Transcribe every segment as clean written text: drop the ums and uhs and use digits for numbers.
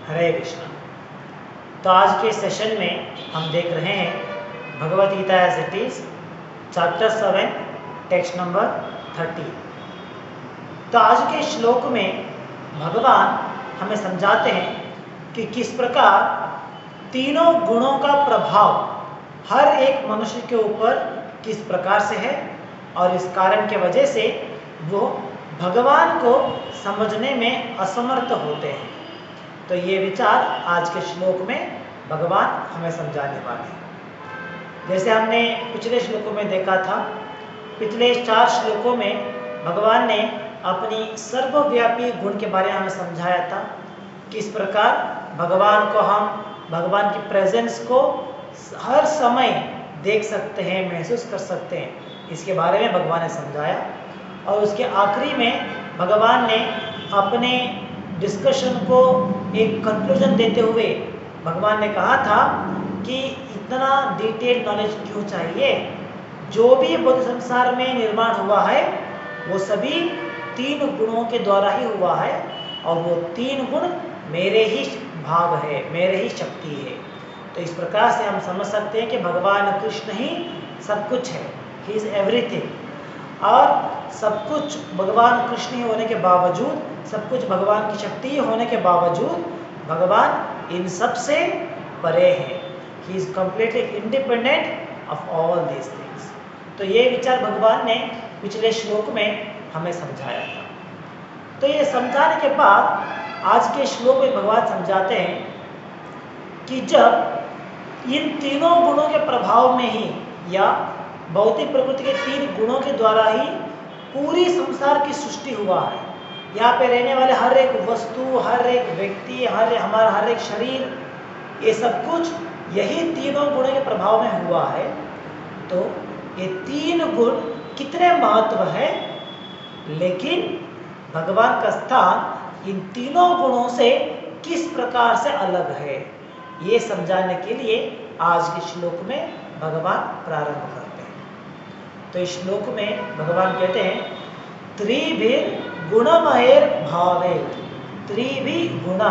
हरे कृष्णा। तो आज के सेशन में हम देख रहे हैं Bhagavad Gita as it is, chapter 7, text number 30। तो आज के श्लोक में भगवान हमें समझाते हैं कि किस प्रकार तीनों गुणों का प्रभाव हर एक मनुष्य के ऊपर किस प्रकार से है और इस कारण के वजह से वो भगवान को समझने में असमर्थ होते हैं। तो ये विचार आज के श्लोक में भगवान हमें समझाने वाले हैं। जैसे हमने पिछले श्लोकों में देखा था, पिछले 4 श्लोकों में भगवान ने अपनी सर्वव्यापी गुण के बारे में हमें समझाया था। किस प्रकार भगवान को हम भगवान की प्रेजेंस को हर समय देख सकते हैं, महसूस कर सकते हैं, इसके बारे में भगवान ने समझाया। और उसके आखिरी में भगवान ने अपने डिस्कशन को एक कंक्लूजन देते हुए भगवान ने कहा था कि इतना डिटेल नॉलेज क्यों चाहिए। जो भी बुद्ध संसार में निर्माण हुआ है वो सभी 3 गुणों के द्वारा ही हुआ है और वो 3 गुण मेरे ही भाग है, मेरे ही शक्ति है। तो इस प्रकार से हम समझ सकते हैं कि भगवान कृष्ण ही सब कुछ है, ही इज एवरीथिंग। और सब कुछ भगवान कृष्ण ही होने के बावजूद, सब कुछ भगवान की शक्ति होने के बावजूद भगवान इन सब से परे है। He is completely independent of all these things. तो ये विचार भगवान ने पिछले श्लोक में हमें समझाया था। तो ये समझाने के बाद आज के श्लोक में भगवान समझाते हैं कि जब इन तीनों गुणों के प्रभाव में ही या भौतिक प्रकृति के 3 गुणों के द्वारा ही पूरी संसार की सृष्टि हुआ है। यहाँ पे रहने वाले हर एक वस्तु, हर एक व्यक्ति, हमारा हर एक शरीर, ये सब कुछ यही तीनों गुणों के प्रभाव में हुआ है। तो ये 3 गुण कितने महत्व है, लेकिन भगवान का स्थान इन तीनों गुणों से किस प्रकार से अलग है, ये समझाने के लिए आज के श्लोक में भगवान प्रारंभ करते हैं। तो इस श्लोक में भगवान कहते हैं त्रिभिर गुणमयेर भावेत। त्रिभि गुणा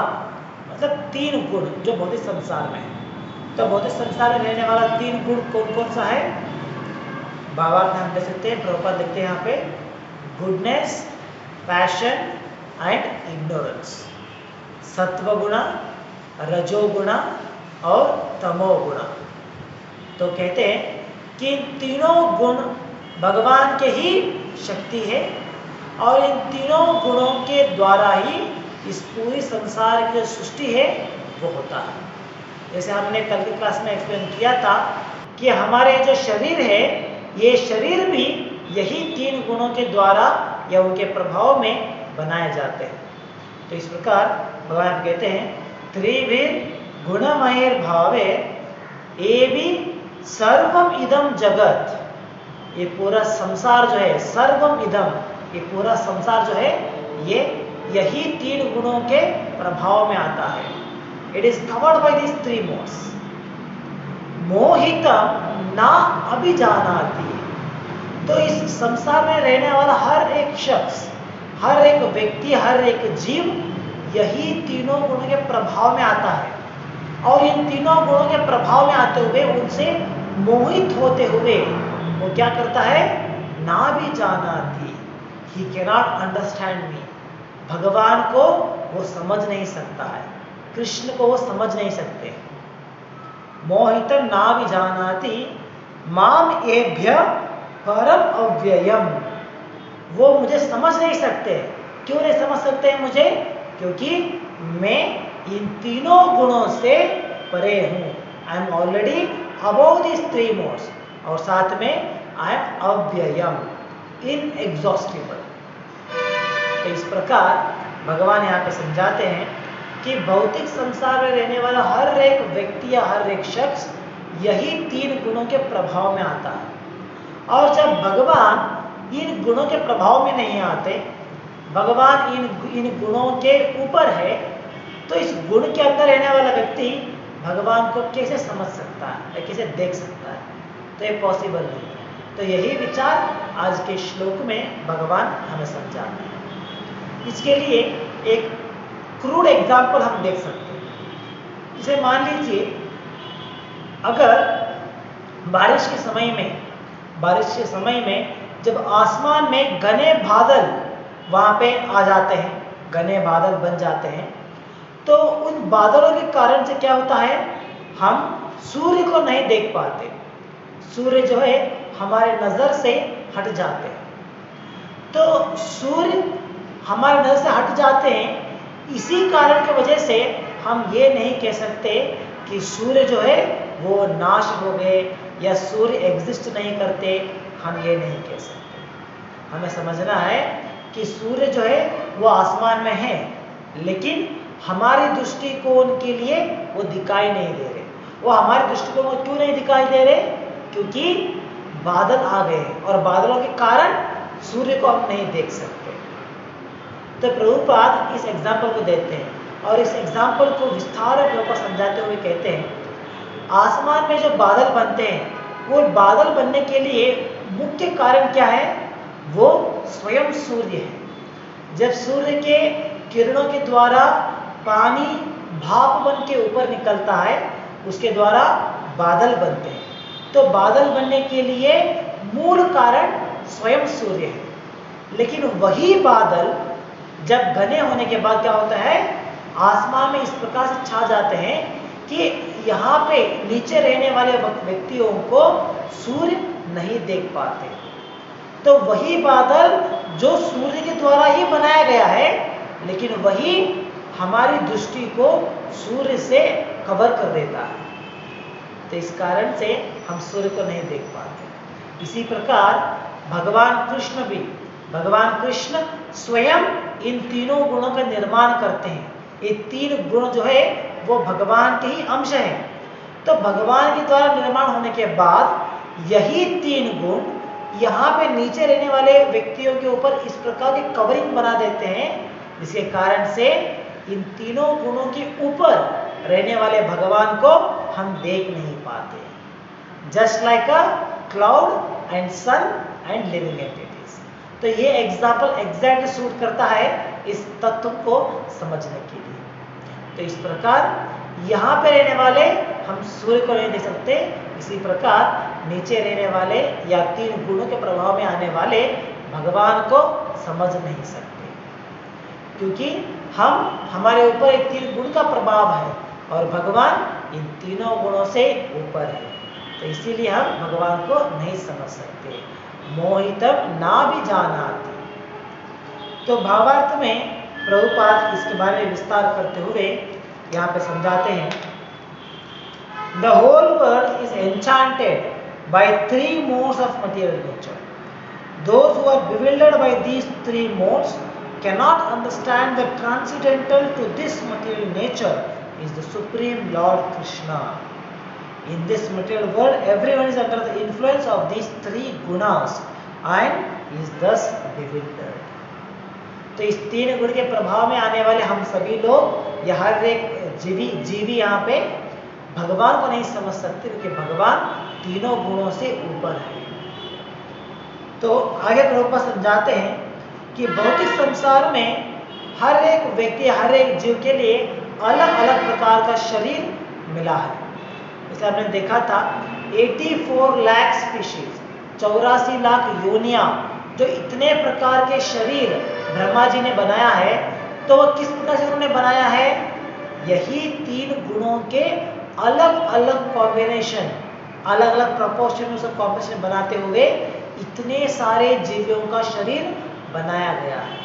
मतलब 3 गुण जो भौतिक संसार में है। तो भौतिक संसार में रहने वाला 3 गुण कौन कौन सा है, भावार्थ हम देख सकते हैं, प्रभुपाद लिखते हैं यहाँ पे, गुडनेस, पैशन एंड इग्नोरेंस। सत्व गुणा, रजोगुणा और तमोगुणा। तो कहते हैं कि इन तीनों गुण भगवान के ही शक्ति है और इन तीनों गुणों के द्वारा ही इस पूरी संसार की जो सृष्टि है वो होता है। जैसे हमने कल की क्लास में एक्सप्लेन किया था कि हमारे जो शरीर है, ये शरीर भी यही 3 गुणों के द्वारा या उनके प्रभाव में बनाए जाते हैं। तो इस प्रकार भगवान कहते हैं त्रिभिर गुणमयेर भावे एवि सर्वम इदम जगत। ये पूरा संसार जो है, सर्वम इदम, ये पूरा संसार जो है ये यही 3 गुणों के प्रभाव में आता है। It is covered by this 3 modes. मोहितम ना अभिजानाति। तो इस संसार में रहने वाला हर एक शख्स, हर एक व्यक्ति, हर एक जीव यही तीनों गुणों के प्रभाव में आता है और इन तीनों गुणों के प्रभाव में आते हुए उनसे मोहित होते हुए वो क्या करता है, ना भी जानाति, ही कैनॉट अंडरस्टैंड मी। भगवान को वो समझ नहीं सकता है, कृष्ण को वो समझ नहीं सकते। मोहितम ना भी जानाति माम एभ्य परम अव्ययम। वो मुझे समझ नहीं सकते। क्यों नहीं समझ सकते हैं मुझे, क्योंकि मैं इन तीनों गुणों से परे हूँ। I am already above this 3 modes और साथ में आई एम अव्ययम, इनएग्जॉस्टिबल। तो इस प्रकार भगवान यहाँ पे समझाते हैं कि भौतिक संसार में रहने वाला हर एक व्यक्ति या हर एक शख्स यही 3 गुणों के प्रभाव में आता है। और जब भगवान इन गुणों के प्रभाव में नहीं आते, भगवान इन गुणों के ऊपर है, तो इस गुण के अंदर रहने वाला व्यक्ति भगवान को कैसे समझ सकता है, कैसे देख सकता है। तो ये पॉसिबल नहीं है। तो यही विचार आज के श्लोक में भगवान हमें समझाते हैं। इसके लिए एक क्रूड एग्जाम्पल हम देख सकते हैं। जैसे मान लीजिए अगर बारिश के समय में जब आसमान में घने बादल वहाँ पे आ जाते हैं, घने बादल बन जाते हैं, तो उन बादलों के कारण से क्या होता है, हम सूर्य को नहीं देख पाते। सूर्य जो है हमारे नज़र से हट जाते हैं। तो सूर्य हमारे नज़र से हट जाते हैं, इसी कारण की वजह से हम ये नहीं कह सकते कि सूर्य जो है वो नाश हो गए या सूर्य एग्जिस्ट नहीं करते, हम ये नहीं कह सकते। हमें समझना है कि सूर्य जो है वो आसमान में है, लेकिन हमारे दृष्टिकोण के लिए वो दिखाई नहीं दे रहे। वो हमारे दृष्टिकोण को क्यों नहीं दिखाई दे रहे? क्योंकि बादल आ गए और बादलों के कारण सूर्य को हम नहीं देख सकते। तो प्रभुपाद इस एग्जाम्पल को देते हैं और इस एग्जाम्पल को विस्तार में समझाते हुए कहते हैं, आसमान में जो बादल बनते हैं वो बादल बनने के लिए मुख्य कारण क्या है? वो स्वयं सूर्य है। जब सूर्य के किरणों के द्वारा पानी भाप बन के ऊपर निकलता है, उसके द्वारा बादल बनते हैं। तो बादल बनने के लिए मूल कारण स्वयं सूर्य है। लेकिन वही बादल जब घने होने के बाद क्या होता है, आसमान में इस प्रकार से छा जाते हैं कि यहाँ पे नीचे रहने वाले व्यक्तियों को सूर्य नहीं देख पाते। तो वही बादल जो सूर्य के द्वारा ही बनाया गया है, लेकिन वही हमारी दृष्टि को सूर्य से कवर कर देता है। तो इस कारण से हम सूर्य को नहीं देख पाते। इसी प्रकार भगवान कृष्ण स्वयं इन तीनों गुणों का निर्माण करते हैं। ये तीन गुण जो है वो भगवान के ही अंश हैं। तो भगवान के द्वारा निर्माण होने के बाद यही तीन गुण यहाँ पे नीचे रहने वाले व्यक्तियों के ऊपर इस प्रकार की कवरिंग बना देते हैं, जिसके कारण से इन तीनों गुणों के ऊपर रहने वाले भगवान को हम देख नहीं पाते। Just like a cloud and sun and living entities. तो ये एग्जाम्पल एग्जैक्ट सूट करता है इस तत्व को समझने के लिए। तो इस प्रकार यहाँ पे रहने वाले हम सूर्य को नहीं देख सकते, इसी प्रकार नीचे रहने वाले या तीन गुणों के प्रभाव में आने वाले भगवान को समझ नहीं सकते, क्योंकि हमारे ऊपर एक तीन गुण का प्रभाव है और भगवान इन तीनों गुणों से ऊपर है। तो इसीलिए हम भगवान को नहीं समझ सकते। मोहितम ना भी जानाति। तो भावार्थ में प्रभुपाद इसके बारे में विस्तार करते हुए यहाँ पे समझाते हैं, The whole world is enchanted by three modes of material nature. Those who are bewildered by these three modes cannot understand that transcendental to this material nature is the Supreme Lord Krishna. In this material world, everyone is under the influence of these three gunas and is thus bewildered. तो इस तीन गुण के प्रभाव में आने वाले हम सभी लोग या हर एक जीवी यहाँ पे भगवान को नहीं समझ सकते, क्योंकि भगवान तीनों गुणों से ऊपर है। तो आगे प्रभुपाद समझाते हैं कि भौतिक संसार में हर एक व्यक्ति, हर एक जीव के लिए अलग अलग प्रकार का शरीर मिला है। जैसे आपने देखा था 84 लाख स्पीशीज, 84 लाख योनियां, जो इतने प्रकार के शरीर ब्रह्मा जी ने बनाया है, तो वो किस प्रकार से उन्होंने बनाया है? यही तीन गुणों के अलग अलग कॉम्बिनेशन, अलग अलग प्रोपोर्शन से कॉम्बिनेशन बनाते हुए इतने सारे जीवों का शरीर बनाया गया है।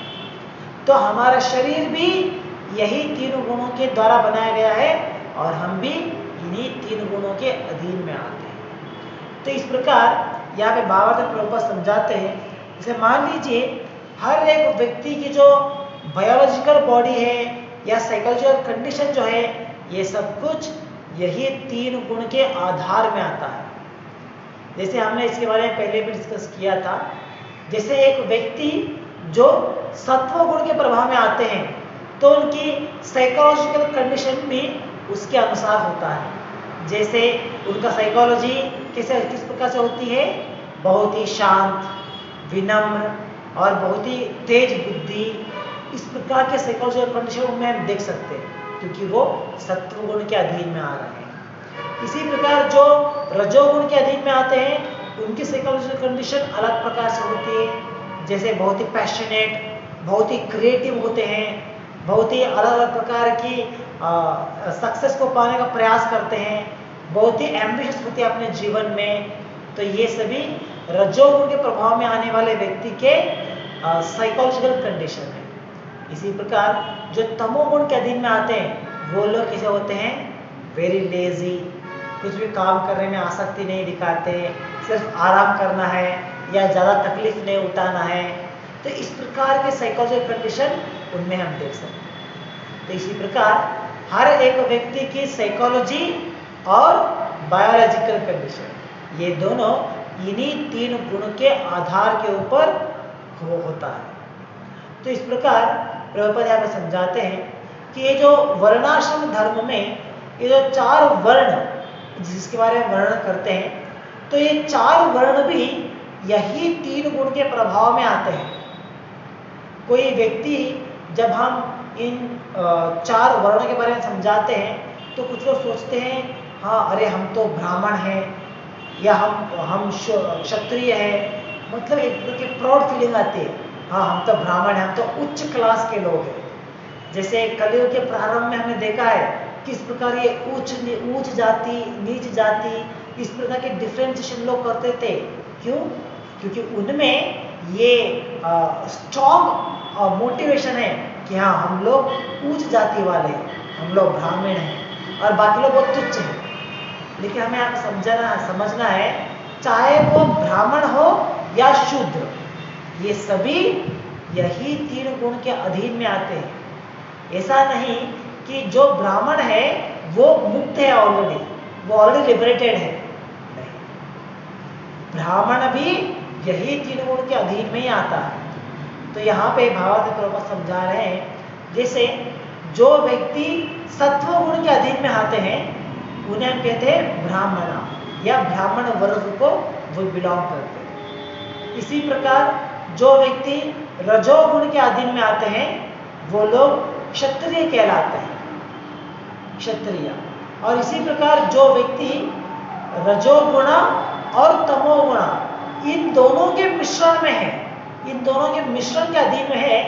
तो हमारा शरीर भी यही तीन गुणों के द्वारा बनाया गया है और हम भी इन्हीं तीन गुणों के अधीन में आते हैं। तो इस प्रकार यहाँ पे भावार्थ प्रभुपाद समझाते हैं, जैसे मान लीजिए हर एक व्यक्ति की जो बायोलॉजिकल बॉडी है या साइकोलॉजिकल कंडीशन जो है, ये सब कुछ यही तीन गुण के आधार में आता है। जैसे हमने इसके बारे में पहले भी डिस्कस किया था, जैसे एक व्यक्ति जो सत्व गुण के प्रभाव में आते हैं, तो उनकी साइकोलॉजिकल कंडीशन भी उसके अनुसार होता है। जैसे उनका साइकोलॉजी किस प्रकार से होती है? बहुत ही शांत, विनम्र और बहुत ही तेज बुद्धि, इस प्रकार के साइकोलॉजिकल कंडीशन में हम देख सकते हैं। क्योंकि वो सत्व गुण के अधीन में आ रहे हैं। इसी प्रकार जो रजोगुण के अधीन में आते हैं उनकी साइकोलॉजिकल कंडीशन अलग प्रकार से होती है। जैसे बहुत ही पैशनेट, बहुत ही क्रिएटिव होते हैं, बहुत ही अलग अलग प्रकार की सक्सेस को पाने का प्रयास करते हैं, बहुत ही एम्बिशियस होते हैं अपने जीवन में। तो ये सभी रजोगुण के प्रभाव में आने वाले व्यक्ति के साइकोलॉजिकल कंडीशन है। इसी प्रकार जो तमोगुण के अधीन में आते हैं वो लोग कैसे होते हैं? वेरी लेजी, कुछ भी काम करने में आसक्ति नहीं दिखाते, सिर्फ आराम करना है या ज़्यादा तकलीफ नहीं उठाना है। तो इस प्रकार के साइकोलॉजिकल कंडीशन उनमें हम देख सकते हैं। तो इसी प्रकार हर एक व्यक्ति की साइकोलॉजी और बायोलॉजिकल कंडीशन ये दोनों इन्हीं 3 गुण के आधार के ऊपर होता है। तो इस प्रकार प्रभुपाद यहाँ पे समझाते हैं कि ये जो वर्णाश्रम धर्म में ये जो 4 वर्ण जिसके बारे में वर्णन करते हैं, तो ये 4 वर्ण भी यही 3 गुण के प्रभाव में आते हैं। कोई व्यक्ति जब हम इन 4 वर्णों के बारे में समझाते हैं तो कुछ लोग सोचते हैं हाँ अरे हम तो ब्राह्मण हैं या हम क्षत्रिय हैं, मतलब एक प्राउड फीलिंग आती है, हाँ हम तो ब्राह्मण हैं, हम तो उच्च क्लास के लोग हैं। जैसे कलयुग के प्रारंभ में हमने देखा है किस प्रकार ये उच्च जाति नीच जाति इस प्रकार के डिफरेंशिएशन लोग करते थे। क्यों? क्योंकि उनमें ये स्ट्रॉन्ग मोटिवेशन है कि हाँ हम लोग उच्च जाति वाले हैं, हम लोग ब्राह्मण हैं और बाकी लोग बहुत तुच्छ हैं। लेकिन हमें आप समझना है चाहे वो ब्राह्मण हो या शूद्र, ये सभी यही 3 गुण के अधीन में आते हैं। ऐसा नहीं कि जो ब्राह्मण है वो मुक्त है ऑलरेडी, वो ऑलरेडी लिबरेटेड है, नहीं, ब्राह्मण भी यही 3 गुण के अधीन में ही आता है। तो यहाँ पे भावार्थ प्रभुपाद समझा रहे हैं जैसे जो व्यक्ति सत्व गुण के अधीन में आते हैं उन्हें हम कहते हैं ब्राह्मणा या ब्राह्मण वर्ग को वो बिलोंग करते हैं। इसी प्रकार जो व्यक्ति रजोगुण के अधीन में आते हैं वो लोग क्षत्रिय कहलाते हैं, क्षत्रिय। और इसी प्रकार जो व्यक्ति रजोगुण और तमोगुण इन दोनों के मिश्रण में है, इन दोनों के मिश्रण के अधीन में है,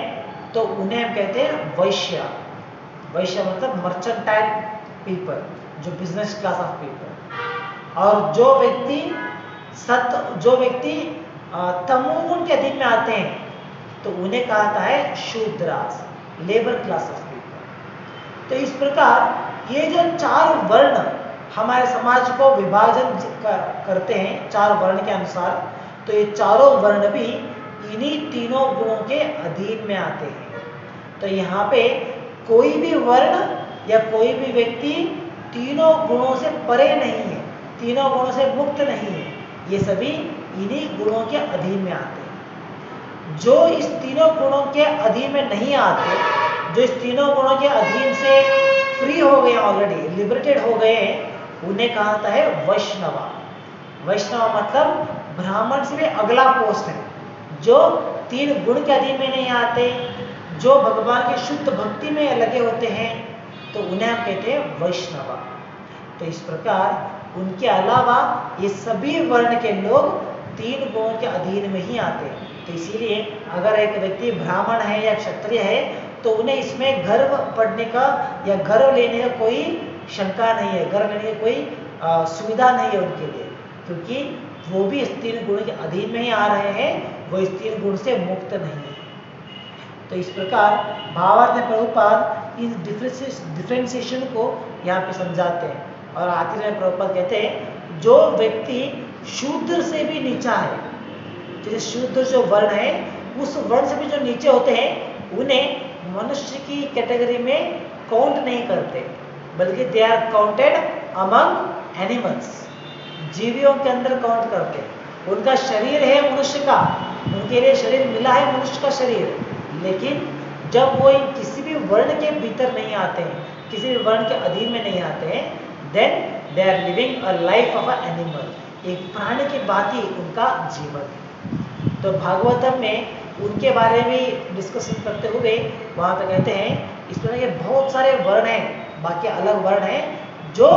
तो उन्हें हम कहते हैं वैश्य। वैश्य मतलब मर्चेंटाइल पीपल, जो बिजनेस क्लास ऑफ पीपल। और जो व्यक्ति तमोगुण के अधीन में आते हैं तो उन्हें कहा जाता है Shudras, labour class of people. तो इस प्रकार ये जो 4 वर्ण हमारे समाज को विभाजन करते हैं 4 वर्ण के अनुसार, तो ये चारों वर्ण भी इन्हीं 3 गुणों के अधीन में आते हैं। तो यहाँ पे कोई भी वर्ण या कोई भी व्यक्ति 3 गुणों से परे नहीं है, 3 गुणों से मुक्त नहीं है, ये सभी इन्हीं गुणों के अधीन में आते हैं। जो इस 3 गुणों के अधीन में नहीं आते, जो इस 3 गुणों के अधीन से फ्री हो गए, ऑलरेडी लिबरेटेड हो गए, उन्हें कहा जाता है वैष्णवा। वैष्णव मतलब ब्राह्मण से भी अगला पोस्ट है, जो 3 गुण के अधीन में नहीं आते, जो भगवान की शुद्ध भक्ति में लगे होते हैं, तो उन्हें हम कहते हैं वैष्णवा। तो इस प्रकार उनके अलावा ये सभी वर्ण के लोग 3 गुणों के अधीन में ही आते हैं। तो इसीलिए अगर एक व्यक्ति ब्राह्मण है या क्षत्रिय है तो उन्हें इसमें गर्व पड़ने का या गर्व लेने का कोई शंका नहीं है, गर्व लेने की कोई सुविधा नहीं है उनके लिए, क्योंकि वो भी इस 3 गुण के अधीन में ही आ रहे हैं, वो इस 3 गुण से मुक्त नहीं है। तो इस प्रकार भावार्थ में प्रभुपाद इस डिफरेंशिएशन को यहाँ पे समझाते हैं। और आखिर में प्रभुपाद कहते हैं जो व्यक्ति शूद्र से भी नीचा है, जैसे शूद्र जो वर्ण है उस वर्ण से भी जो नीचे होते हैं उन्हें मनुष्य की कैटेगरी में काउंट नहीं करते, बल्कि they are counted among animals, जीवियों के अंदर काउंट करते हैं। उनका शरीर है मनुष्य का, उनके लिए शरीर मिला है मनुष्य का शरीर, लेकिन जब वो किसी भी वर्ण के भीतर नहीं आते हैं, किसी भी वर्ण के अधीन में नहीं आते हैं, then they are living a life of a animal, एक प्राणी की भांति उनका जीवन है। तो भागवतम में उनके बारे में डिस्कशन करते हुए वहाँ पे कहते हैं इस तरह के बहुत सारे वर्ण हैं बाकी अलग वर्ण हैं जो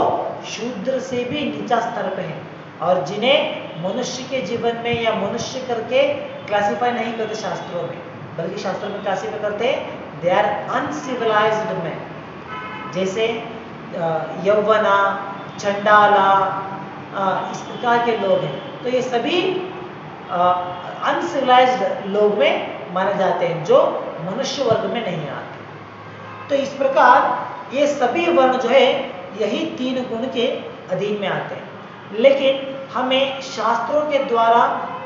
शूद्र से भी नीचा स्तर पे हैं और जिन्हें मनुष्य के जीवन में या मनुष्य करके क्लासिफाई नहीं करते शास्त्रों में, बल्कि शास्त्रों में क्लासिफाई करते हैं दे आर अनसिविलाइज्ड मैन, जैसे यौवना, चंडाला, इस प्रकार के लोग हैं। तो ये सभी अनसिविलाइज्ड लोग में माने जाते हैं जो मनुष्य वर्ग में नहीं आते। तो इस प्रकार ये सभी वर्ण जो है यही 3 गुण के अधीन में आते हैं। लेकिन हमें शास्त्रों के द्वारा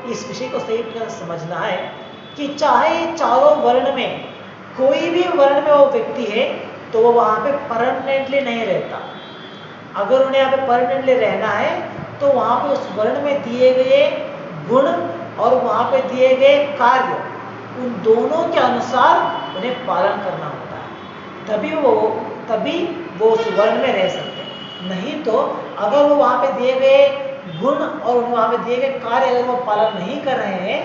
इस विषय को सही प्रकार समझना है कि चाहे चारों वर्ण में कोई भी वर्ण में वो व्यक्ति है तो वो वहाँ पे परमानेंटली नहीं रहता। अगर उन्हें यहाँ पे परमानेंटली रहना है तो वहाँ पे उस वर्ण में दिए गए गुण और वहाँ पे दिए गए कार्य, उन दोनों के अनुसार उन्हें पालन करना होता है, तभी वो उस वर्ण में रह सकते हैं। नहीं तो अगर वो वहाँ पे दिए गए गुण और वहाँ पे दिए गए कार्य अगर वो पालन नहीं कर रहे हैं,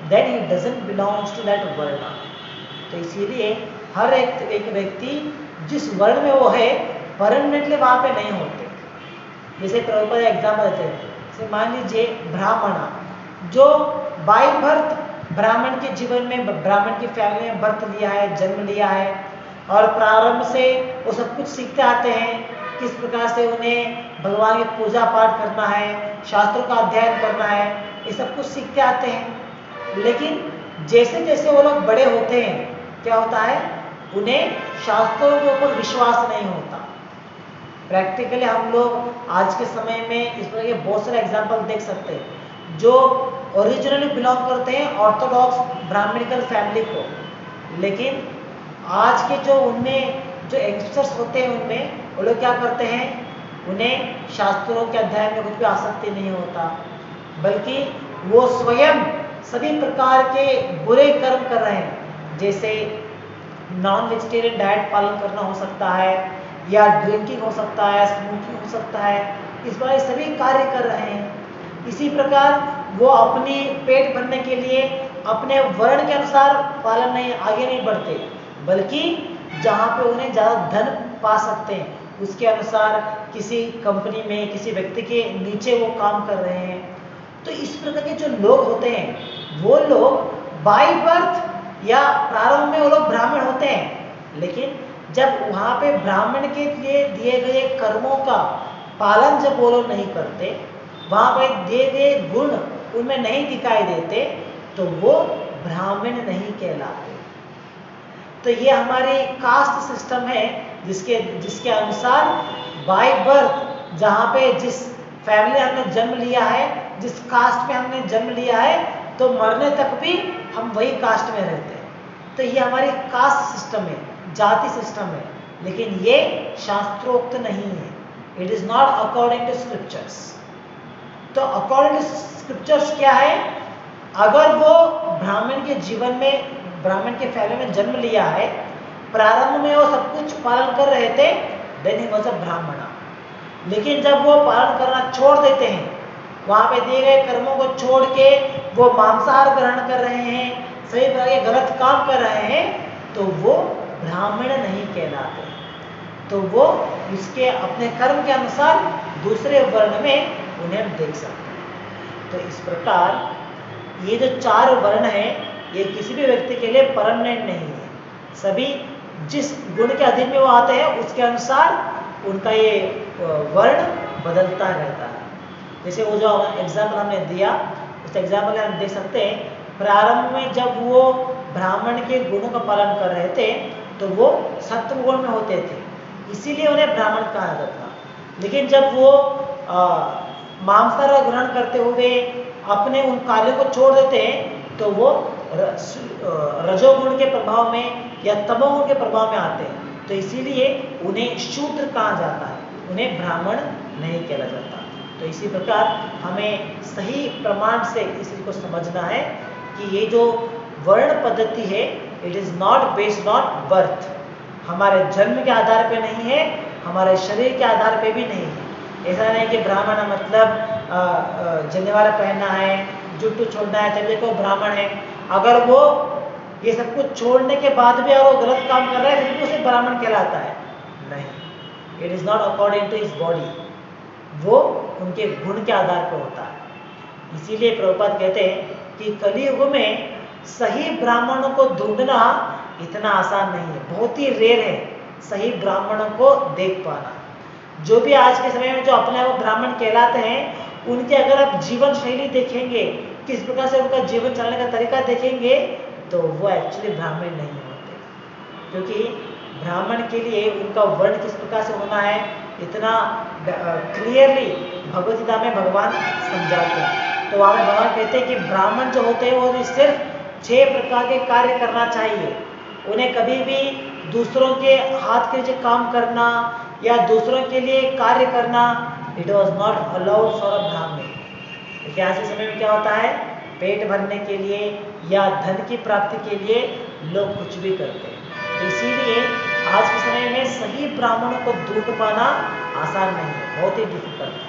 then he doesn't belongs to that वर्ण। तो इसीलिए हर एक व्यक्ति जिस वर्ण में वो है परमानेंटली वहाँ पे नहीं होते। जैसे प्रभुपाद एग्जाम्पल देते हैं, जैसे मान लीजिए ब्राह्मण जो बाय बर्थ ब्राह्मण के जीवन में, ब्राह्मण की फैमिली में बर्थ लिया है, जन्म लिया है और प्रारंभ से वो सब कुछ सीखते आते हैं किस प्रकार से उन्हें भगवान की पूजा पाठ करना है, शास्त्रों का अध्ययन करना है, ये सब कुछ सीखते आते हैं। लेकिन जैसे जैसे वो लोग बड़े होते हैं क्या होता है, उन्हें शास्त्रों के ऊपर विश्वास नहीं होता। प्रैक्टिकली हम लोग आज के समय में इस तरह के बहुत सारे एग्जाम्पल देख सकते हैं जो ओरिजिनली बिलोंग करते हैं ऑर्थोडॉक्स ब्राह्मणिकल फैमिली को, लेकिन आज के जो उनमें जो यंगस्टर्स होते हैं उनमें वो लोग क्या करते हैं, उन्हें शास्त्रों के अध्ययन में कुछ भी आसक्ति नहीं होता, बल्कि वो स्वयं सभी प्रकार के बुरे कर्म कर रहे हैं। जैसे नॉन वेजिटेरियन डाइट पालन करना हो सकता है, या ड्रिंकिंग हो सकता है, स्मोकिंग हो सकता है, इस बार सभी कार्य कर रहे हैं। इसी प्रकार वो अपनी पेट भरने के लिए अपने वर्ण के अनुसार पालन नहीं आगे नहीं बढ़ते, बल्कि जहाँ पे उन्हें ज़्यादा धन पा सकते हैं उसके अनुसार किसी कंपनी में किसी व्यक्ति के नीचे वो काम कर रहे हैं। तो इस प्रकार के जो लोग होते हैं वो लोग बाय बर्थ या प्रारंभ में वो लोग ब्राह्मण होते हैं, लेकिन जब वहाँ पे ब्राह्मण के लिए दिए गए कर्मों का पालन जब वो लोग नहीं करते, वहाँ पे दिए गए गुण उनमें नहीं दिखाई देते, तो वो ब्राह्मण नहीं कहलाते। तो ये हमारी कास्ट सिस्टम है जिसके अनुसार बाय बर्थ जहाँ पे जिस फैमिली हमने जन्म लिया है, जिस कास्ट में हमने जन्म लिया है, तो मरने तक भी हम वही कास्ट में रहते हैं। तो ये हमारी कास्ट सिस्टम है, जाति सिस्टम है, लेकिन ये शास्त्रोक्त नहीं है। It is not according to scriptures. तो अकॉर्डिंग टू स्क्रिप्चर्स क्या है, अगर वो ब्राह्मण के जीवन में, ब्राह्मण के फैमिली में जन्म लिया है, प्रारंभ में वो सब कुछ पालन कर रहे थे, देन ही वाज अ ब्राह्मण। लेकिन जब वो पालन करना छोड़ देते हैं, वहाँ पे दिए गए कर्मों को छोड़ के वो मांसाहार ग्रहण कर रहे हैं, सही तरह के गलत काम कर रहे हैं, तो वो ब्राह्मण नहीं कहलाते। तो वो उसके अपने कर्म के अनुसार दूसरे वर्ण में उन्हें हम देख सकते हैं। तो इस प्रकार ये जो 4 वर्ण हैं, ये किसी भी व्यक्ति के लिए परमानेंट नहीं है। सभी जिस गुण के अधीन में वो आते हैं उसके अनुसार उनका ये वर्ण बदलता रहता है। जैसे वो जो एग्जाम्पल हमने दिया, उस एग्जाम्पल में हम देख सकते हैं, प्रारंभ में जब वो ब्राह्मण के गुणों का पालन कर रहे थे तो वो सत्व गुण में होते थे, इसीलिए उन्हें ब्राह्मण कहा जाता था। लेकिन जब वो मांसाहार ग्रहण करते हुए अपने उन कार्यों को छोड़ देते हैं तो वो रजोगुण के प्रभाव में या तमोगुण के प्रभाव में आते हैं, तो इसीलिए उन्हें शूद्र कहा जाता है, उन्हें ब्राह्मण नहीं कहला जाता। तो इसी प्रकार हमें सही प्रमाण से इसी को समझना है कि ये जो वर्ण पद्धति है, it is not based on birth, हमारे जन्म के आधार पे नहीं है, हमारे शरीर के आधार पे भी नहीं है। ऐसा नहीं कि ब्राह्मण मतलब जनेवारा पहनना है, जुट्टू छोड़ना है तभी देखो ब्राह्मण है। अगर वो ये सब कुछ छोड़ने के बाद भी अगर वो गलत काम कर रहा है फिर भी उसे ब्राह्मण कहलाता है? नहीं, it is not according to his body, वो उनके गुण के आधार पर होता है। इसीलिए प्रभुपाद कहते हैं कि कलियुग में सही ब्राह्मणों को ढूंढना इतना आसान नहीं है, बहुत ही रेयर है सही ब्राह्मणों को देख पाना। जो भी आज के समय में जो अपने आप ब्राह्मण कहलाते हैं, उनके अगर आप जीवन शैली देखेंगे, किस प्रकार से उनका जीवन चलने का तरीका देखेंगे, तो वो एक्चुअली ब्राह्मण नहीं होते। क्योंकि ब्राह्मण के लिए उनका वर्ण किस प्रकार से होना है, इतना क्लियरली भगवद गीता में भगवान समझाते हैं। तो वहाँ में भगवान कहते हैं कि ब्राह्मण जो होते हैं वो सिर्फ 6 प्रकार के कार्य करना चाहिए। उन्हें कभी भी दूसरों के हाथ के नीचे काम करना या दूसरों के लिए कार्य करना, it was not allowed for a ब्राह्मण। क्योंकि आज के समय में क्या होता है, पेट भरने के लिए या धन की प्राप्ति के लिए लोग कुछ भी करते हैं। तो इसीलिए आज के समय में सही ब्राह्मणों को ढूंढ पाना आसान नहीं है, बहुत ही डिफिकल्ट है।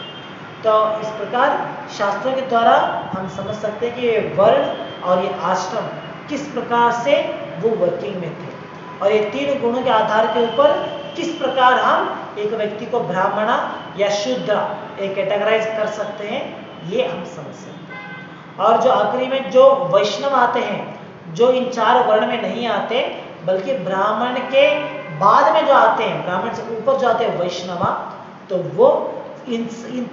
तो इस प्रकार शास्त्रों के द्वारा हम समझ सकते हैं कि ये वर्ण और ये आश्रम किस प्रकार से वो वर्किंग में थे, और ये 3 गुणों के आधार के ऊपर किस प्रकार हम एक व्यक्ति को ब्राह्मण या शूद्र एक कैटेगराइज कर सकते हैं, ये हम समझ सकते हैं। और जो आखिरी में जो वैष्णव आते हैं, जो इन 4 वर्ण में नहीं आते, बल्कि ब्राह्मण के बाद में जो आते हैं, ब्राह्मण से ऊपर जो आते हैं वैष्णव, तो वो इन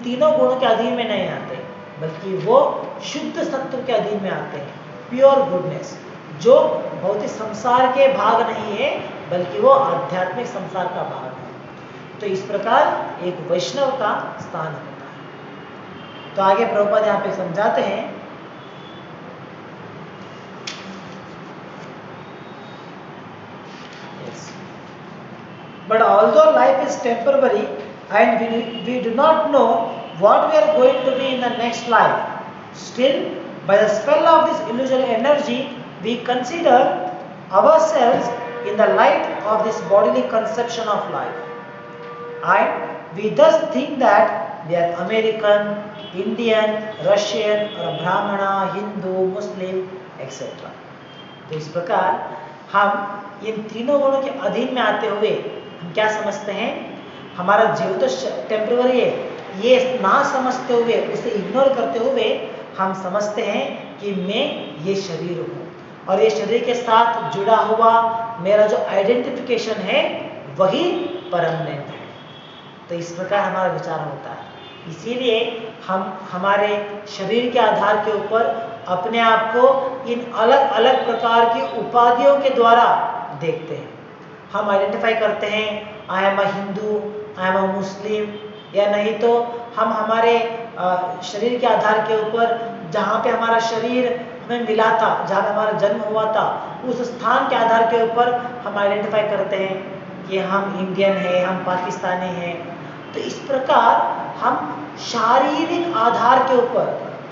3 गुणों के अधीन में नहीं आते, बल्कि वो शुद्ध सत्व के अधीन में आते हैं, प्योर गुडनेस, जो भौतिक संसार के भाग नहीं है, बल्कि वो आध्यात्मिक संसार का भाग है। तो इस प्रकार एक वैष्णव का स्थान होता है। तो आगे प्रभुपाद यहाँ पे समझाते हैं, But although life is temporary and we do not know what we are going to be in the next life, still by the spell of this illusory energy, we consider ourselves in the light of this bodily conception of life. And we thus think that we are American, Indian, Russian, or Brahmana, Hindu, Muslim, etc. तो इस प्रकार हम इन 3 गुणों के अधीन में आते हुए हम क्या समझते हैं, हमारा जीवन तो टेम्पररी है, ये ना समझते हुए, उसे इग्नोर करते हुए हम समझते हैं कि मैं ये शरीर हूँ, और ये शरीर के साथ जुड़ा हुआ मेरा जो आइडेंटिफिकेशन है वही परमानेंट है। तो इस प्रकार हमारा विचार होता है। इसीलिए हम हमारे शरीर के आधार के ऊपर अपने आप को इन अलग अलग प्रकार की उपाधियों के द्वारा देखते हैं। हम आइडेंटिफाई करते हैं, I am a Hindu, I am a Muslim, या नहीं तो हम हमारे शरीर के आधार के ऊपर जहाँ पे हमारा शरीर हमें मिला था, जहाँ पे हमारा जन्म हुआ था, उस स्थान के आधार के ऊपर हम आइडेंटिफाई करते हैं कि हम इंडियन हैं, हम पाकिस्तानी हैं। तो इस प्रकार हम शारीरिक आधार के ऊपर,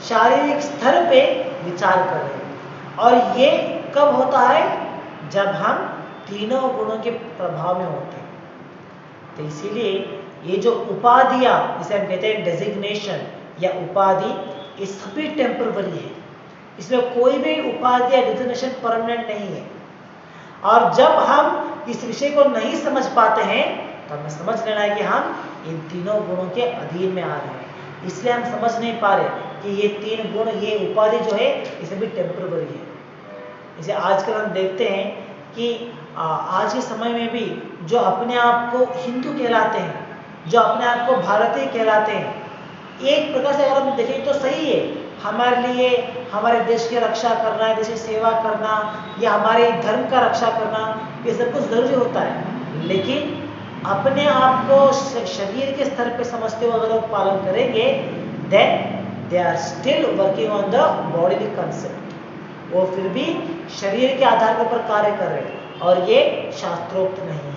शारीरिक स्तर पे विचार कर रहे हैं। और ये कब होता है, जब हम 3 गुणों के प्रभाव में होते हैं। तो इसीलिए ये जो उपाधियां, जिसे हम कहते हैं डेजिग्नेशन या उपाधि, ये सभी टेम्पररी है। इसमें कोई भी उपाधि या डेजिग्नेशन परमानेंट नहीं है। और जब हम इस विषय को नहीं समझ पाते हैं, तो हमें समझ लेना है कि हम इन 3 गुणों के अधीन में आ रहे हैं। इसलिए हम समझ नहीं पा रहे कि ये 3 गुण, ये उपाधि जो है, ये सभी टेम्पररी है। इसे आजकल हम देखते हैं कि आज के समय में भी जो अपने आप को हिंदू कहलाते हैं, जो अपने आप को भारतीय कहलाते हैं, एक प्रकार से अगर हम देखें तो सही है, हमारे लिए हमारे देश की रक्षा करना, देश की सेवा करना या हमारे धर्म का रक्षा करना, ये सब कुछ जरूरी होता है। लेकिन अपने आप को शरीर के स्तर पे समझते हुए अगर वो पालन करेंगे, then they are still working on the bodily concept. वो फिर भी शरीर के आधार के ऊपर कार्य कर रहे हैं, और ये शास्त्रोक्त नहीं है,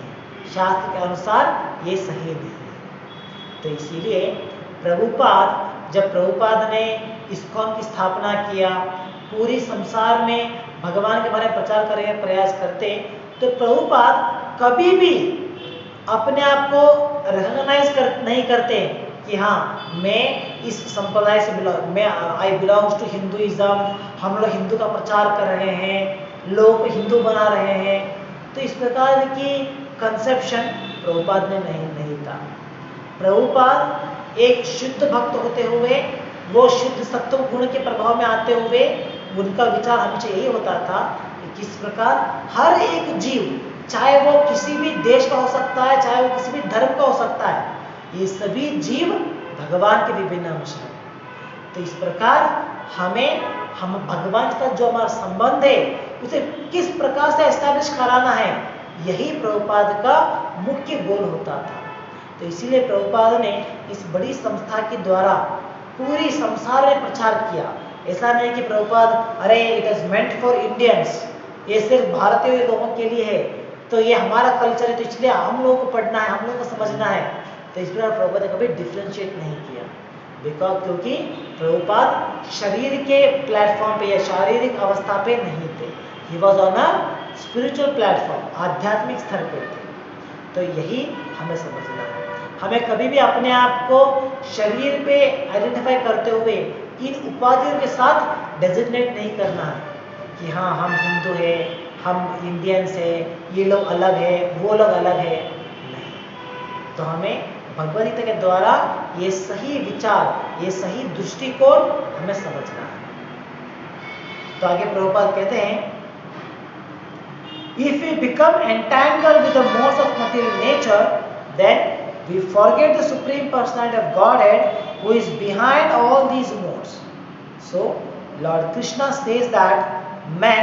शास्त्र के अनुसार ये सही नहीं है। तो इसीलिए जब प्रभुपाद ने इस्कॉन की स्थापना किया, पूरी संसार में भगवान के बारे में प्रचार करने का प्रयास करते, तो प्रभुपाद कभी भी अपने आप को रिकॉग्नाइज नहीं करते कि हाँ, मैं इस संप्रदाय से आई बिलोंग्स टू हिंदुइज्म, हम लोग हिंदू का प्रचार कर रहे हैं, लोगों को हिंदू बना रहे हैं। तो इस प्रकार की कंसेप्शन प्रभुपाद ने नहीं था। प्रभुपाद एक शुद्ध भक्त होते हुए, वो शुद्ध सत्व गुण के प्रभाव में आते हुए, उनका विचार हमेशा यही होता था कि किस प्रकार हर एक जीव, चाहे वो किसी भी देश का हो सकता है, चाहे वो किसी भी धर्म का हो सकता है, ये सभी जीव भगवान के विभिन्न अंश हैं। तो इस प्रकार हम भगवान के साथ जो हमारा संबंध है उसे किस प्रकार से एस्टैब्लिश कराना है, यही प्रभुपाद का मुख्य गोल होता था। तो इसीलिए प्रभुपाद ने इस बड़ी संस्था के द्वारा पूरी संसार में प्रचार किया। ऐसा नहीं कि प्रभुपाद अरे it is meant for Indians, ये सिर्फ भारतीय लोगों के लिए है, तो ये हमारा कल्चर है, तो इसलिए हम लोगों को पढ़ना है, हम लोगों को समझना है। तो इस प्रकार प्रभुपाद ने कभी डिफ्रेंशिएट नहीं किया, क्योंकि प्रभुपाद शरीर के प्लेटफॉर्म पे या शारीरिक अवस्था पे नहीं थे, he was on a spiritual platform, आध्यात्मिक स्तर पे थे। तो यही हमें समझना है। हमें कभी भी अपने आप को शरीर पे आइडेंटिफाई करते हुए इन उपाधियों के साथ डेजिग्नेट नहीं करना है कि हाँ हम हिंदू है, हम इंडियंस है, ये लोग अलग है, वो लोग अलग है, नहीं। तो हमें भगवद गीता के द्वारा ये सही विचार, ये सही दृष्टिकोण हमें समझना है। तो आगे प्रभुपाद कहते हैं, if we become entangled with the modes of material nature, then we forget the supreme personality of Godhead who is behind all these modes. So Lord Krishna says that men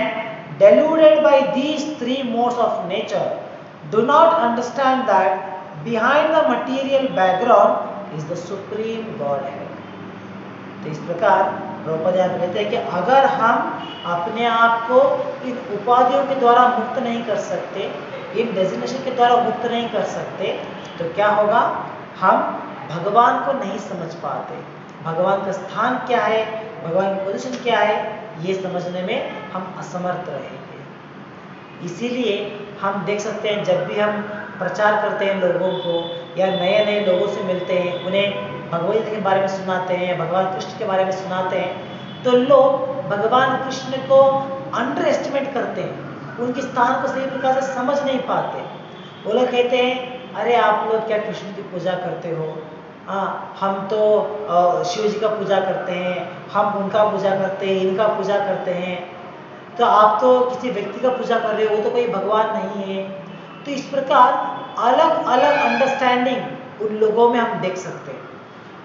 deluded by these three modes of nature do not understand that behind the material background is the supreme Godhead. तो इस प्रकार प्रभुपाद यहाँ कहते हैं कि अगर हम अपने आप को इन उपाधियों के द्वारा मुक्त नहीं कर सकते, इन डेजिग्नेशन के द्वारा मुक्त नहीं कर सकते, तो क्या होगा, हम भगवान को नहीं समझ पाते। भगवान का स्थान क्या है, भगवान की पोजीशन क्या है, ये समझने में हम असमर्थ रहेंगे। इसीलिए हम देख सकते हैं जब भी हम प्रचार करते हैं लोगों को या नए नए लोगों से मिलते हैं, उन्हें भगवद गीता के बारे में सुनाते हैं, भगवान कृष्ण के बारे में सुनाते हैं, तो लोग भगवान कृष्ण को अंडर एस्टिमेट करते हैं, उनके स्थान को सही प्रकार से समझ नहीं पाते। वो लोग कहते हैं अरे आप लोग क्या कृष्ण की पूजा करते हो, हम तो शिव जी का पूजा करते हैं, हम उनका पूजा करते हैं, इनका पूजा करते हैं, तो आप तो किसी व्यक्ति का पूजा कर रहे हो, वो तो कोई भगवान नहीं है। तो इस प्रकार अलग अलग अंडरस्टैंडिंग उन लोगों में हम देख सकते हैं।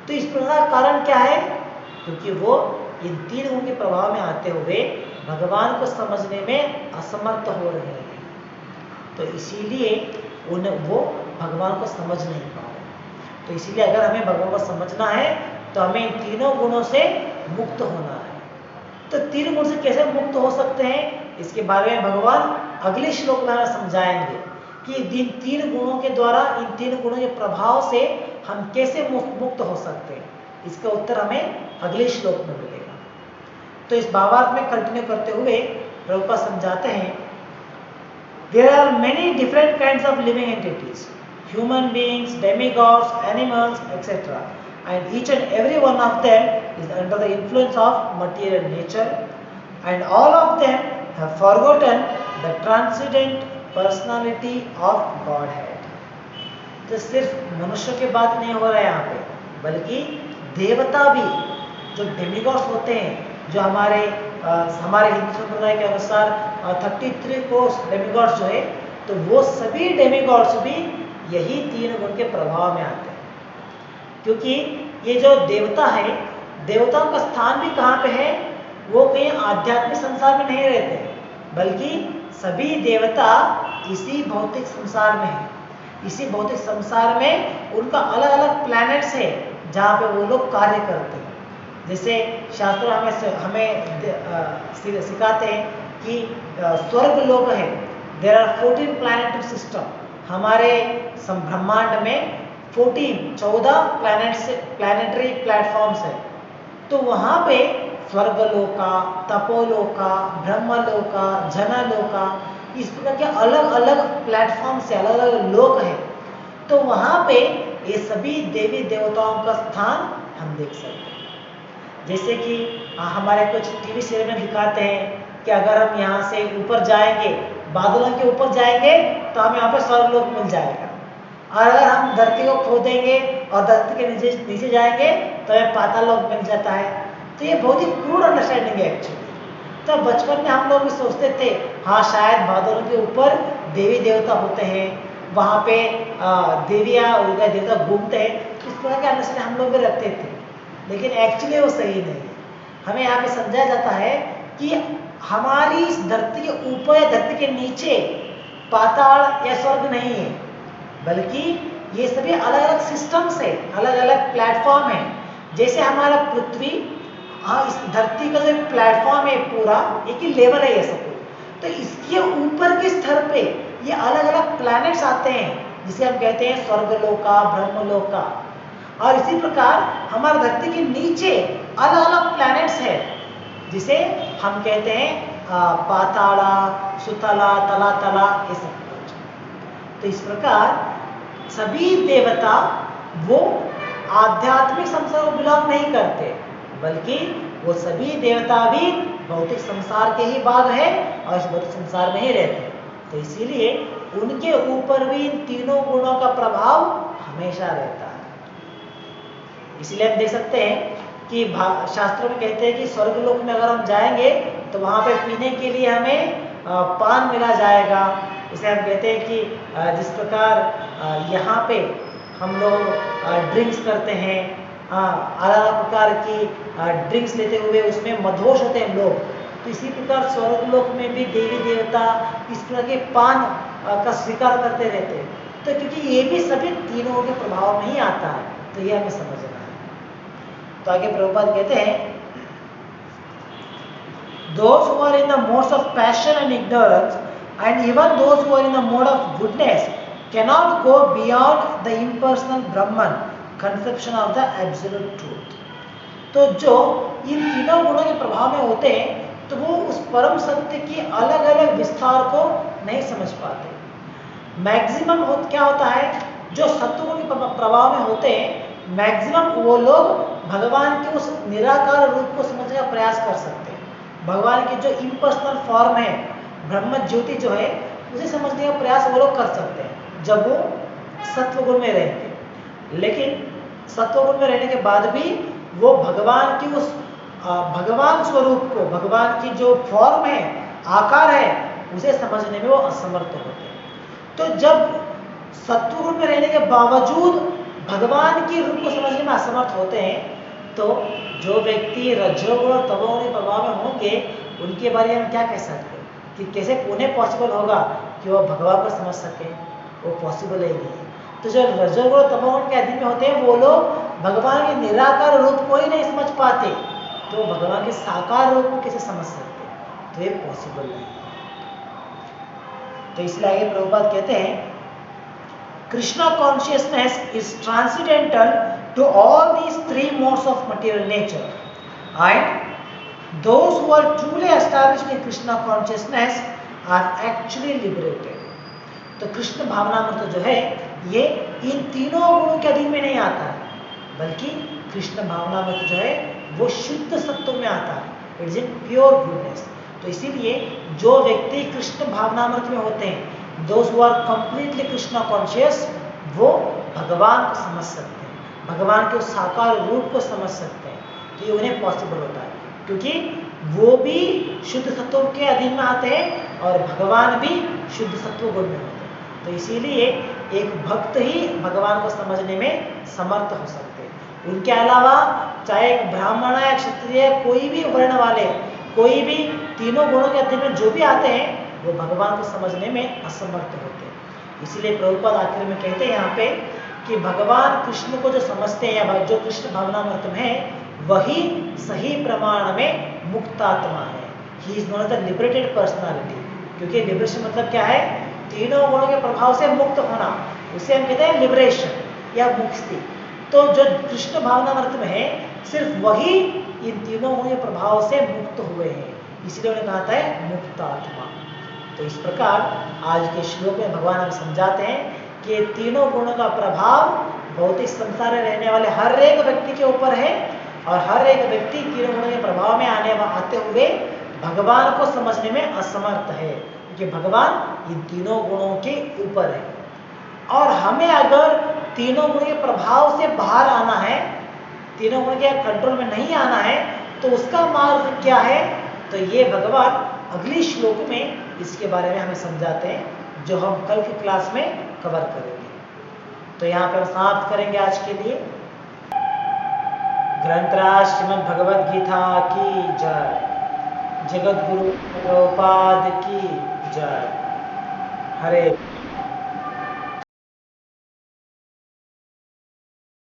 तो इस प्रकार कारण क्या है, क्योंकि वो इन तीन गुण के प्रभाव में आते हुए भगवान को समझने में असमर्थ हो रहे हैं। तो इसीलिए वो भगवान को समझ नहीं पा रहे। तो इसीलिए अगर हमें भगवान को समझना है तो हमें इन तीनों गुणों से मुक्त होना है। तो तीन गुण से कैसे मुक्त हो सकते हैं, इसके बारे में भगवान अगले श्लोक में हमें समझाएंगे कि इन तीन गुणों के द्वारा, इन तीन गुणों के प्रभाव से हम कैसे मुक्त हो सकते हैं। इसका उत्तर हमें अगले श्लोक में मिलेगा। तो इस भावार्थ में कंटिन्यू करते हुए प्रभुपाद समझाते हैं, There are many different kinds of living entities, human beings, demigods, animals, etc. And each and every one of them is under the influence of material nature, and all of them have forgotten the transcendent personality of Godhead. तो सिर्फ मनुष्य की बात नहीं हो रहा है यहाँ पे, बल्कि देवता भी, जो डेमिगॉड्स होते हैं, जो हमारे हिंदू संप्रदाय के अनुसार 33 कोर्स डेमिगॉड्स जो है, तो वो सभी डेमिगॉड्स भी यही तीन गुण के प्रभाव में आते हैं। क्योंकि ये जो देवता है, देवताओं का स्थान भी कहाँ पे है, वो कहीं आध्यात्मिक संसार में नहीं रहते, बल्कि सभी देवता इसी भौतिक संसार में है। इसी भौतिक संसार में उनका अलग अलग प्लैनेट्स है जहाँ पे वो लोग कार्य करते हैं। जैसे शास्त्र हमें सिखाते हैं कि स्वर्ग लोक है, देयर आर 14 प्लैनेटरी सिस्टम। हमारे ब्रह्मांड में 14 प्लैनेटरी प्लेटफॉर्म्स है। तो वहाँ पे स्वर्गलोका, तपोलोका, ब्रह्मलोका, जनलोका, इस प्रकार के अलग अलग प्लेटफॉर्म से अलग अलग लोक है। तो वहाँ पे ये सभी देवी देवताओं का स्थान हम देख सकते हैं। जैसे कि हमारे कुछ टीवी सीरियल में दिखाते हैं कि अगर हम यहाँ से ऊपर जाएंगे, बादलों के ऊपर जाएंगे, तो हमें यहाँ पर स्वर्गलोक मिल जाएगा। और अगर हम धरती को खोदेंगे और धरती के नीचे नीचे जाएंगे तो हमें पाताल लोक मिल जाता है। तो ये बहुत ही क्रूड अंडरस्टैंडिंग है एक्चुअली। तो बचपन में हम लोग भी सोचते थे हाँ शायद बादलों के ऊपर देवी देवता होते हैं, वहाँ पे देवियाँ या देवता घूमते हैं, इस तरह के अंडरस्टैंडिंग हम लोग भी रखते थे। लेकिन एक्चुअली वो सही नहीं है। हमें यहाँ पे समझाया जाता है कि हमारी इस धरती के ऊपर या धरती के नीचे पाताल या स्वर्ग नहीं है, बल्कि ये सभी अलग अलग सिस्टम्स है, अलग अलग प्लेटफॉर्म है। जैसे हमारा पृथ्वी, इस धरती का जो प्लेटफॉर्म है पूरा एक ही लेवल है ये सब, तो इसके ऊपर के स्तर पे ये अलग अलग प्लैनेट्स आते हैं जिसे हम कहते हैं स्वर्गलोका, ब्रह्मलोका। और इसी प्रकार हमारी धरती के नीचे अलग अलग प्लैनेट्स है जिसे हम कहते हैं पाताला, सुतला, तलातला, ये सब। तो इस प्रकार सभी देवता वो आध्यात्मिक संसार को बिलोंग नहीं करते, बल्कि वो सभी देवता भी भौतिक संसार के ही भाग है और इस भौतिक संसार में ही रहते हैं। तो इसीलिए उनके ऊपर भी इन तीनों गुणों का प्रभाव हमेशा रहता है। इसलिए हम देख सकते हैं कि शास्त्रों में कहते हैं कि स्वर्गलोक में अगर हम जाएंगे तो वहाँ पे पीने के लिए हमें पान मिला जाएगा। इसे हम कहते हैं कि जिस प्रकार यहाँ पे हम लोग ड्रिंक्स करते हैं, अलग अलग प्रकार की ड्रिंक्स लेते हुए उसमें मदहोश होते हैं लोग, तो इसी प्रकार स्वर्गलोक में भी देवी देवता इस प्रकार के पान का स्वीकार करते रहते हैं। तो क्योंकि ये भी सभी तीनों के प्रभाव में ही आता है, तो ये हमें समझना है। तो आगे प्रभुपाद कहते हैं, those who are in the modes of passion and ignorance and even those who are in the mode of goodness cannot go beyond the impersonal Brahman conception of the absolute truth। तो जो इन तीनों गुणों के प्रभाव में होते हैं तो वो उस परम सत्य की अलग अलग विस्तार को नहीं समझ पाते। मैक्सिमम क्या होता है, जो सत्वगुण के प्रभाव में होते हैं, मैक्सिमम वो लोग भगवान के उस निराकार रूप को समझने का प्रयास कर सकते हैं। भगवान की जो इम्पर्सनल फॉर्म है, ब्रह्म ज्योति जो है, उसे समझने का प्रयास वो लोग कर सकते हैं जब वो सत्वगुण में रहेंगे। लेकिन सत्वगुण में रहने के बाद भी वो भगवान की उस भगवान स्वरूप को, भगवान की जो फॉर्म है, आकार है, उसे समझने में वो असमर्थ होते हैं। तो जब सत्वगुण में रहने के बावजूद भगवान के रूप को समझने में असमर्थ होते हैं, तो जो व्यक्ति रजोगुण और तमोगुण के प्रभाव में होंगे उनके बारे में हम क्या कह सकते हैं कि कैसे उन्हें पॉसिबल होगा कि वो भगवान को समझ सके? वो पॉसिबल ही नहीं है। तो जो रजोगुण और तमोगुण के अधीन में होते हैं वो लोग भगवान के निराकार रूप को ही नहीं समझ पाते, तो भगवान के साकार रूप को कैसे समझ सकते? तो ये पॉसिबल नहीं है। तो इसलिए आगे प्रभुपाद कहते हैं, Krishna consciousness is transcendental to all these three modes of material nature, and those who are truly established in Krishna consciousness are actually liberated। तो कृष्ण भावनामृत जो है ये इन तीनों गुणों के अधीन में नहीं आता है, बल्कि कृष्ण भावनामृत जो है वो शुद्ध सत्व में आता है, it is in pure goodness. तो इसीलिए जो व्यक्ति कृष्ण भावनामृत में होते हैं, those who are completely Krishna conscious, वो भगवान को समझ सकते हैं, भगवान के उस साकार रूप को समझ सकते हैं। तो ये उन्हें पॉसिबल होता है क्योंकि वो भी शुद्ध सत्व के अधीन में आते हैं और भगवान भी शुद्ध सत्व गुण में होते हैं। तो इसीलिए एक भक्त ही भगवान को समझने में समर्थ हो सकते हैं। उनके अलावा चाहे एक ब्राह्मण या क्षत्रिय, कोई भी वर्ण वाले, कोई भी तीनों गुणों के अधीन में जो भी आते हैं, वो भगवान को समझने में असमर्थ होते हैं। इसीलिए प्रभुपाद आखिर में कहते हैं यहाँ पे कि भगवान कृष्ण को जो समझते हैं या जो कृष्ण भावनामृत में है, वही सही प्रमाण में मुक्तात्मा है। He is not the liberated personality. क्योंकि लिबरेशन मतलब क्या है? तीनों गुणों के प्रभाव से मुक्त होना, उसे हम कहते हैं लिबरेशन या मुक्ति। तो जो कृष्ण भावनामृत में है, सिर्फ वही इन तीनों गुणों के प्रभाव से मुक्त हुए हैं, इसलिए उन्हें कहा है मुक्तात्मा। तो इस प्रकार आज के श्लोक में भगवान हमें समझाते हैं कि तीनों गुणों का प्रभाव भौतिक संसार में रहने वाले हर एक व्यक्ति के ऊपर है और हर एक व्यक्ति तीनों गुणों के प्रभाव में आते हुए भगवान को समझने में असमर्थ है, क्योंकि भगवान इन तीनों गुणों के ऊपर है। और हमें हमें अगर तीनों गुण के प्रभाव से बाहर आना है, तीनों गुण के कंट्रोल में नहीं आना है, तो उसका मार्ग क्या है? तो ये भगवान अगली श्लोक में इसके बारे में हमें समझाते हैं, जो हम कल की क्लास में कवर करेंगे। तो यहाँ पे हम समाप्त करेंगे आज के लिए। ग्रंथराज श्रीमद् भगवद गीता की जय, जगत गुरु प्रभुपाद की जय। हरे